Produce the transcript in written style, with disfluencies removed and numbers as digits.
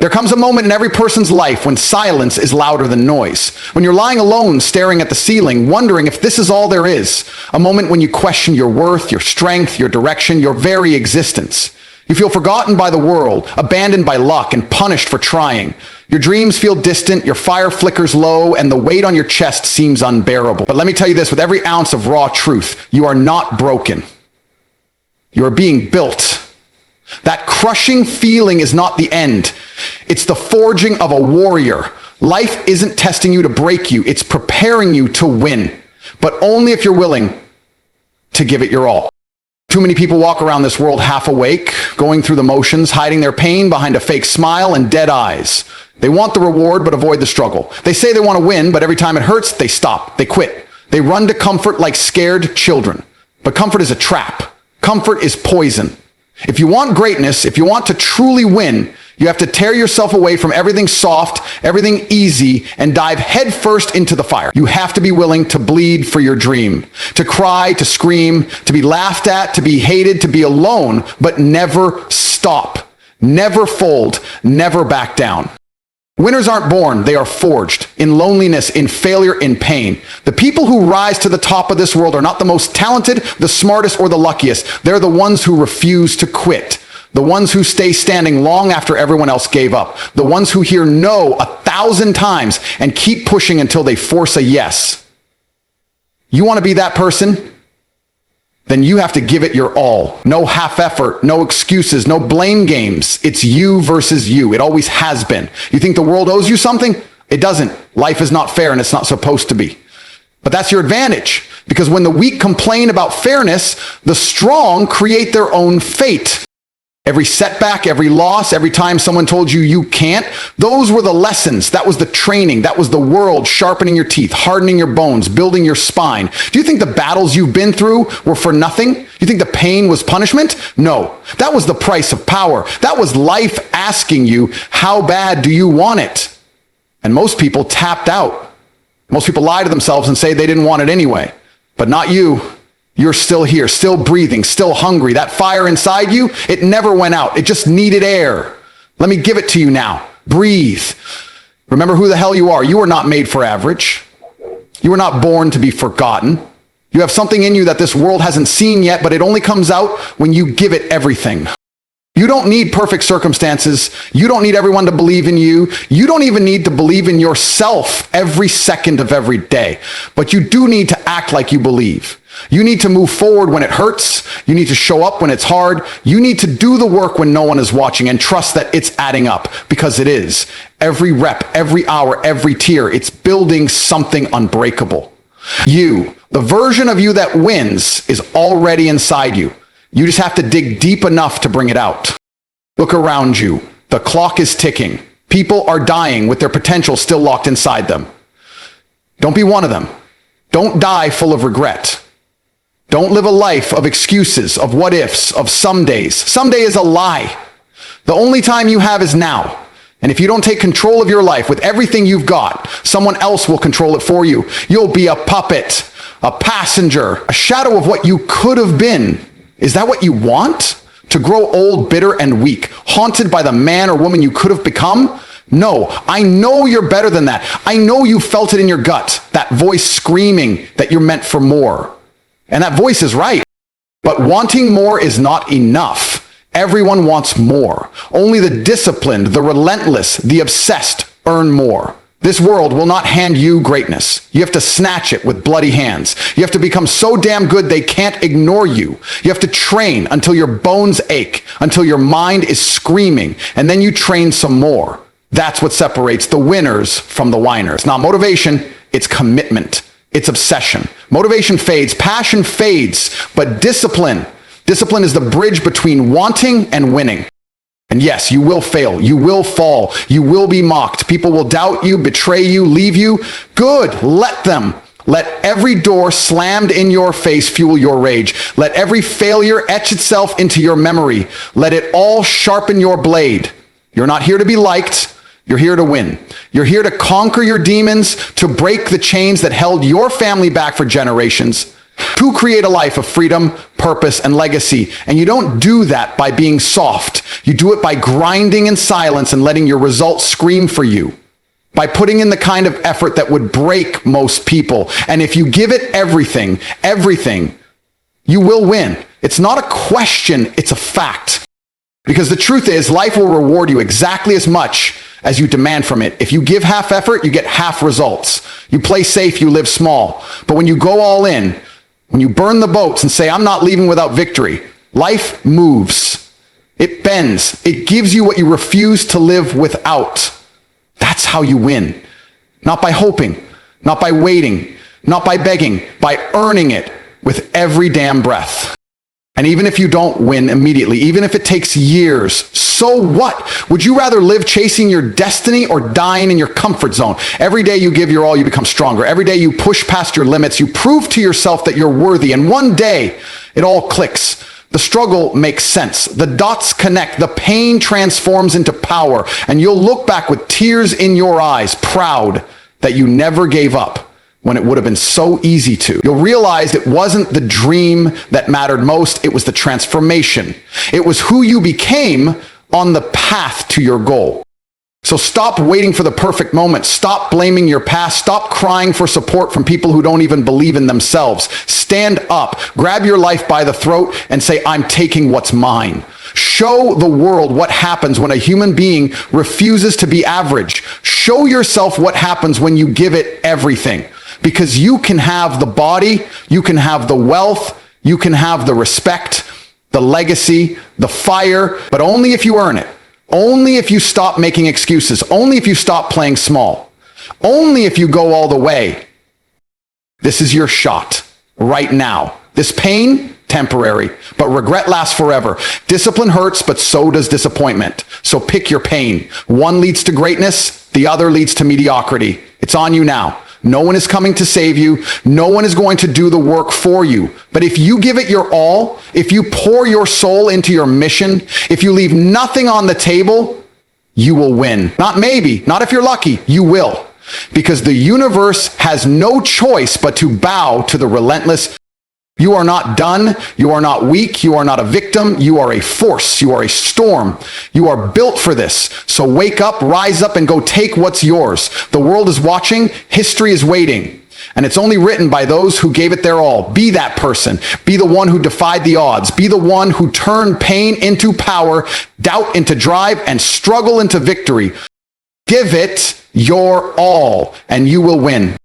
There comes a moment in every person's life when silence is louder than noise. When you're lying alone, staring at the ceiling, wondering if this is all there is. A moment when you question your worth, your strength, your direction, your very existence. You feel forgotten by the world, abandoned by luck, and punished for trying. Your dreams feel distant, your fire flickers low, and the weight on your chest seems unbearable. But let me tell you this with every ounce of raw truth, you are not broken. You are being built. That crushing feeling is not the end. It's the forging of a warrior. Life isn't testing you to break you. It's preparing you to win, but only if you're willing to give it your all. Too many people walk around this world half awake, going through the motions, hiding their pain behind a fake smile and dead eyes. They want the reward, but avoid the struggle. They say they want to win, but every time it hurts, they stop. They quit. They run to comfort like scared children. But comfort is a trap. Comfort is poison. If you want greatness, if you want to truly win, you have to tear yourself away from everything soft, everything easy, and dive headfirst into the fire. You have to be willing to bleed for your dream, to cry, to scream, to be laughed at, to be hated, to be alone, but never stop, never fold, never back down. Winners aren't born, they are forged, in loneliness, in failure, in pain. The people who rise to the top of this world are not the most talented, the smartest, or the luckiest. They're the ones who refuse to quit. The ones who stay standing long after everyone else gave up. The ones who hear no 1,000 times and keep pushing until they force a yes. You want to be that person? Then you have to give it your all. No half effort, no excuses, no blame games. It's you versus you. It always has been. You think the world owes you something? It doesn't. Life is not fair and it's not supposed to be. But that's your advantage, because when the weak complain about fairness, the strong create their own fate. Every setback, every loss, every time someone told you you can't, those were the lessons. That was the training. That was the world sharpening your teeth, hardening your bones, building your spine. Do you think the battles you've been through were for nothing? You think the pain was punishment? No. That was the price of power. That was life asking you, how bad do you want it? And most people tapped out. Most people lie to themselves and say they didn't want it anyway. But not you. You're still here, still breathing, still hungry. That fire inside you, it never went out. It just needed air. Let me give it to you now. Breathe. Remember who the hell you are. You are not made for average. You were not born to be forgotten. You have something in you that this world hasn't seen yet, but it only comes out when you give it everything. You don't need perfect circumstances. You don't need everyone to believe in you. You don't even need to believe in yourself every second of every day. But you do need to act like you believe. You need to move forward when it hurts. You need to show up when it's hard. You need to do the work when no one is watching and trust that it's adding up, because it is. Every rep, every hour, every tear, it's building something unbreakable. You, the version of you that wins, is already inside you. You just have to dig deep enough to bring it out. Look around you. The clock is ticking. People are dying with their potential still locked inside them. Don't be one of them. Don't die full of regret. Don't live a life of excuses, of what ifs, of some days. Someday is a lie. The only time you have is now. And if you don't take control of your life with everything you've got, someone else will control it for you. You'll be a puppet, a passenger, a shadow of what you could have been. Is that what you want? To grow old, bitter, and weak, haunted by the man or woman you could have become? No, I know you're better than that. I know you felt it in your gut, that voice screaming that you're meant for more. And that voice is right. But wanting more is not enough. Everyone wants more. Only the disciplined, the relentless, the obsessed earn more. This world will not hand you greatness. You have to snatch it with bloody hands. You have to become so damn good they can't ignore you. You have to train until your bones ache, until your mind is screaming, and then you train some more. That's what separates the winners from the whiners. It's not motivation, it's commitment. It's obsession. Motivation fades, passion fades, but discipline is the bridge between wanting and winning. And yes, you will fail, you will fall, you will be mocked. People will doubt you, betray you, leave you. Good, let them. Let every door slammed in your face fuel your rage. Let every failure etch itself into your memory. Let it all sharpen your blade. You're not here to be liked. You're here to win. You're here to conquer your demons, to break the chains that held your family back for generations. To create a life of freedom, purpose, and legacy. And you don't do that by being soft. You do it by grinding in silence and letting your results scream for you. By putting in the kind of effort that would break most people. And if you give it everything, you will win. It's not a question, it's a fact. Because the truth is, life will reward you exactly as much as you demand from it. If you give half effort, you get half results. You play safe, you live small. But when you go all in, when you burn the boats and say, I'm not leaving without victory, life moves. It bends. It gives you what you refuse to live without. That's how you win. Not by hoping, not by waiting, not by begging, by earning it with every damn breath. And even if you don't win immediately, even if it takes years, so what? Would you rather live chasing your destiny or dying in your comfort zone? Every day you give your all, you become stronger. Every day you push past your limits, you prove to yourself that you're worthy. And one day it all clicks. The struggle makes sense. The dots connect. The pain transforms into power. And you'll look back with tears in your eyes, proud that you never gave up when it would have been so easy to. You'll realize it wasn't the dream that mattered most. It was the transformation. It was who you became on the path to your goal. So stop waiting for the perfect moment. Stop blaming your past. Stop crying for support from people who don't even believe in themselves. Stand up, grab your life by the throat and say, I'm taking what's mine. Show the world what happens when a human being refuses to be average. Show yourself what happens when you give it everything. Because you can have the body, you can have the wealth, you can have the respect, the legacy, the fire, but only if you earn it. Only if you stop making excuses. Only if you stop playing small. Only if you go all the way. This is your shot right now. This pain, temporary, but regret lasts forever. Discipline hurts, but so does disappointment. So pick your pain. One leads to greatness, the other leads to mediocrity. It's on you now. No one is coming to save you. No one is going to do the work for you. But if you give it your all, if you pour your soul into your mission, if you leave nothing on the table, you will win. Not maybe, not if you're lucky, you will. Because the universe has no choice but to bow to the relentless. You are not done. You are not weak. You are not a victim. You are a force. You are a storm. You are built for this. So wake up, rise up, and go take what's yours. The world is watching. History is waiting. And it's only written by those who gave it their all. Be that person. Be the one who defied the odds. Be the one who turned pain into power, doubt into drive, and struggle into victory. Give it your all, and you will win.